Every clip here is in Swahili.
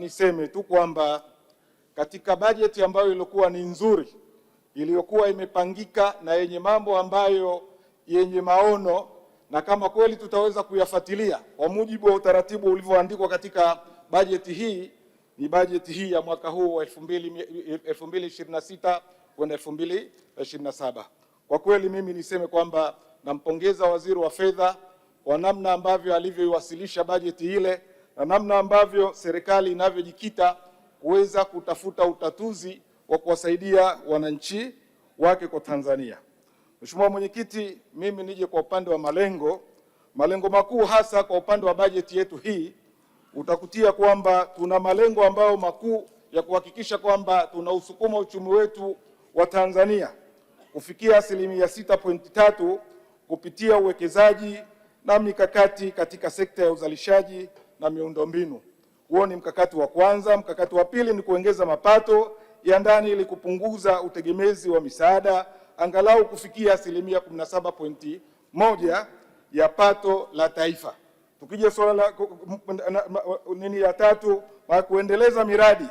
Niseme tu kwamba katika bajeti ambayo ilikuwa ni nzuri, iliyokuwa imepangika na yenye mambo ambayo yenye maono, na kama kweli tutaweza kuyafuatilia kwa mujibu wa utaratibu ulivyoandikwa katika bajeti hii, ni bajeti hii ya mwaka huu wa 2026 kwenda 2027. Kwa kweli mimi niseme kwamba nampongeza Waziri wa Fedha kwa namna ambavyo alivyoiwasilisha bajeti ile na namna ambavyo serikali inavyojikita kuweza kutafuta utatuzi wa kuwasaidia wananchi wake kwa Tanzania. Mheshimiwa Mwenyekiti, mimi nije kwa upande wa malengo makuu, hasa kwa upande wa bajeti yetu hii, utakutia kwamba tuna malengo ambayo makuu ya kuhakikisha kwamba tunausukuma uchumi wetu wa Tanzania kufikia 6.3 kupitia uwekezaji na mikakati katika sekta ya uzalishaji na miundombinu. Huo ni mkakati wa kwanza. Mkakati wa pili ni kuongeza mapato ya ndani ili kupunguza utegemezi wa misaada angalau kufikia 17.1 ya pato la taifa. Tukija swala ya tatu, kuendeleza miradi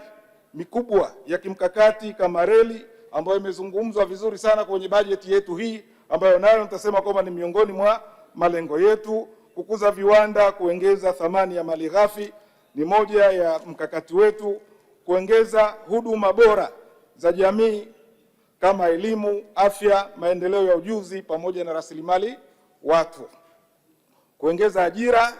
mikubwa ya kimkakati kama reli ambayo imezungumzwa vizuri sana kwenye bajeti yetu hii, ambayo nayo nitasema kwamba ni miongoni mwa malengo yetu. Kukuza viwanda, kuongeza thamani ya malighafi ni moja ya mkakati wetu. Kuongeza huduma bora za jamii kama elimu, afya, maendeleo ya ujuzi pamoja na rasilimali watu. Kuongeza ajira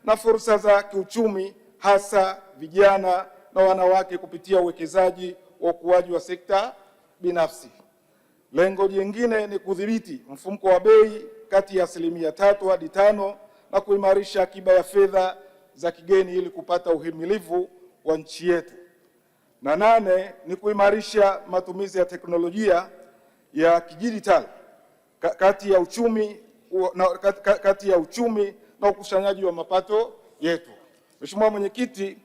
na fursa za kiuchumi, hasa vijana na wanawake kupitia uwekezaji wa ukuaji wa sekta binafsi. Lengo jingine ni kudhibiti mfumuko wa bei kati ya 3% hadi 5% na kuimarisha akiba ya fedha za kigeni ili kupata uhimilivu wa nchi yetu. Na 8 ni kuimarisha matumizi ya teknolojia ya kidijitali kati ya uchumi na ukusanyaji wa mapato yetu. Mheshimiwa Mwenyekiti,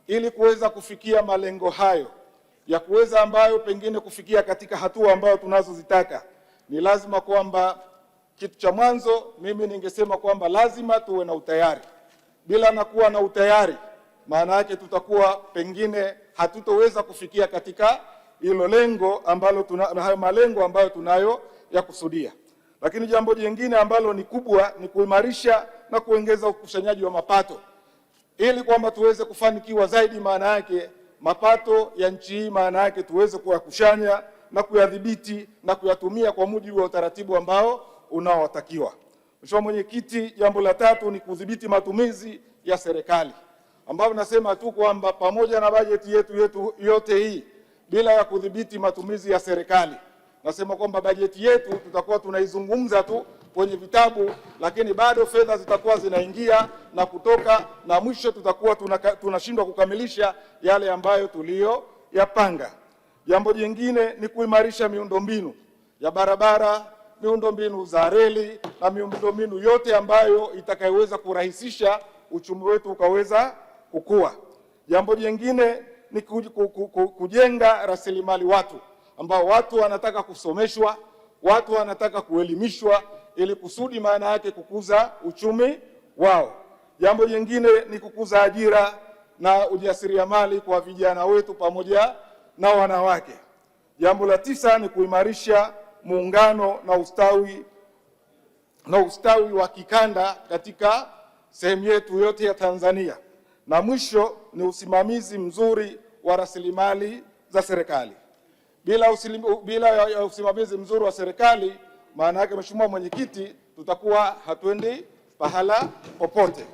ili kuweza kufikia malengo hayo ya kuweza ambayo pengine kufikia katika hatua ambayo tunazozitaka, ni lazima kwamba kitu cha mwanzo mimi ningesema kwamba lazima tuwe na utayari. Bila na kuwa na utayari, maana yake tutakuwa pengine hatutoweza kufikia katika hilo lengo ambalo hayo malengo ambayo tunayo ya kusudia. Lakini jambo jingine ambalo ni kubwa ni kuimarisha na kuongeza ukusanyaji wa mapato ili kwamba tuweze kufanikiwa zaidi. Maana yake mapato ya nchi hii, maana yake tuweze kuyakusanya na kuyadhibiti na kuyatumia kwa mujibu wa utaratibu ambao unaotakiwa. Mheshimiwa Mwenyekiti, jambo la tatu ni kudhibiti matumizi ya serikali, ambapo nasema tu kwamba pamoja na bajeti yetu yote hii, bila ya kudhibiti matumizi ya serikali, nasema kwamba bajeti yetu tutakuwa tunaizungumza tu kwenye vitabu, lakini bado fedha zitakuwa zinaingia na kutoka, na mwisho tutakuwa tunashindwa kukamilisha yale ambayo tuliyoyapanga. Jambo jingine ni kuimarisha miundombinu ya barabara, miundombinu za reli na miundombinu yote ambayo itakayoweza kurahisisha uchumi wetu ukaweza kukua. Jambo jingine ni kujenga rasilimali watu, ambao watu wanataka kusomeshwa, watu wanataka kuelimishwa ili kusudi maana yake kukuza uchumi wao. Jambo jingine ni kukuza ajira na ujasiriamali kwa vijana wetu pamoja na wanawake. Jambo la 9 ni kuimarisha muungano na ustawi wa kikanda katika sehemu yetu yote ya Tanzania. Na mwisho ni usimamizi mzuri wa rasilimali za serikali. Bila ya usimamizi mzuri wa serikali, maana yake Mheshimiwa Mwenyekiti, tutakuwa hatuendi pahala popote.